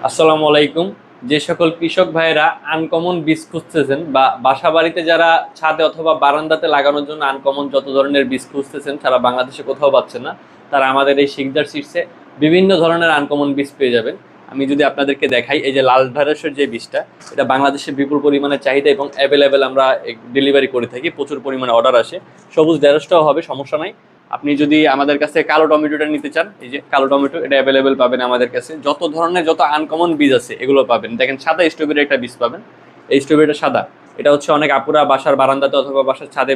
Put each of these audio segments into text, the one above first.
আসসালামু আলাইকুম। যে সকল কৃষক ভাইয়েরা আনকমন বীজ খুঁজতেছেন বা বাসা বাড়িতে যারা ছাদে অথবা বারান্দাতে লাগানোর জন্য আনকমন যত ধরনের বীজ খুঁজতেছেন সারা বাংলাদেশে কোথাও পাচ্ছেন না, তারা আমাদের এই শিকদার সিডসে বিভিন্ন ধরনের আনকমন বীজ পেয়ে যাবেন। আমি যদি আপনাদেরকে দেখাই, এই যে লাল ঢ্যাঁড়সের যে বীজটা, এটা বাংলাদেশে বিপুল পরিমাণে চাহিদা এবং অ্যাভেলেবেল আমরা ডেলিভারি করে থাকি, প্রচুর পরিমাণে অর্ডার আসে। সবুজ ঢ্যাঁড়সটাও হবে, সমস্যা নাই। আপনি যদি আমাদের কাছে কালো টমেটোটা নিতে চান, এই যে কালো টমেটো, এটা অ্যাভেলেবেল পাবেন আমাদের কাছে। যত ধরনের যত আনকমন বীজ আছে এগুলো পাবেন। দেখেন, সাদা স্ট্রবেরি একটা বীজ পাবেন। এই স্ট্রবেরিটা সাদা, এটা হচ্ছে অনেক আপুরা বাসার বারান্দাতে অথবা বাসার ছাদে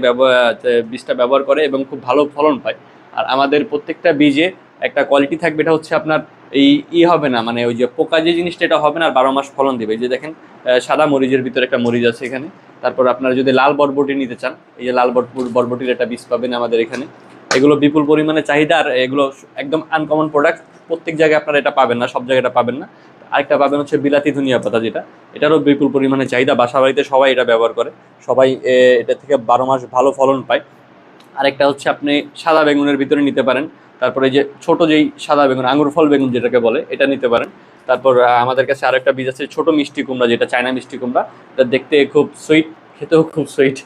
বীজটা ব্যবহার করে এবং খুব ভালো ফলন পায়। আর আমাদের প্রত্যেকটা বীজে একটা কোয়ালিটি থাকবে, এটা হচ্ছে আপনার এই হবে না, মানে ওই যে পোকা যে জিনিসটা, এটা হবে না। আর 12 মাস ফলন দেবে। এই যে দেখেন, সাদা মরিচের ভিতরে একটা মরিচ আছে এখানে। তারপর আপনারা যদি লাল বরবটি নিতে চান, এই যে লাল বরবটির একটা বীজ পাবেন আমাদের এখানে। এগুলো বিপুল পরিমাণে চাহিদা, আর এগুলো একদম আনকমন প্রোডাক্ট। প্রত্যেক জায়গায় আপনারা এটা পাবেন না, সব জায়গায় এটা পাবেন না। আরেকটা পাবেন হচ্ছে বিলাতি ধনিয়া পাতা, যেটা এটারও বিপুল পরিমাণে চাহিদা। বাসা বাড়িতে সবাই এটা ব্যবহার করে, সবাই এটা থেকে 12 মাস ভালো ফলন পায়। আরেকটা হচ্ছে আপনি সাদা বেগুনের ভিতরে নিতে পারেন। তারপরে যে ছোট যেই সাদা বেগুন, আঙুর ফল বেগুন যেটাকে বলে, এটা নিতে পারেন। তারপর আমাদের কাছে আরেকটা বীজ আছে ছোট মিষ্টি কুমড়া, যেটা চায়না মিষ্টি কুমড়া। এটা দেখতে খুব সুইট, খেতেও খুব সুইট।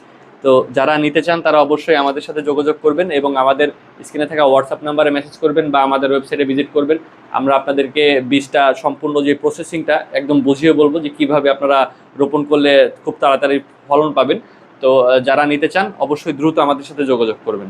তো যারা নিতে চান তারা অবশ্যই আমাদের সাথে যোগাযোগ করবেন এবং আমাদের স্ক্রিনে থাকা হোয়াটসঅ্যাপ নাম্বারে মেসেজ করবেন বা আমাদের ওয়েবসাইটে ভিজিট করবেন। আমরা আপনাদেরকে বীজটা সম্পূর্ণ যে প্রসেসিংটা একদম বুঝিয়ে বলবো, যে কিভাবে আপনারা রোপণ করলে খুব তাড়াতাড়ি ফলন পাবেন। তো যারা নিতে চান অবশ্যই দ্রুত আমাদের সাথে যোগাযোগ করবেন।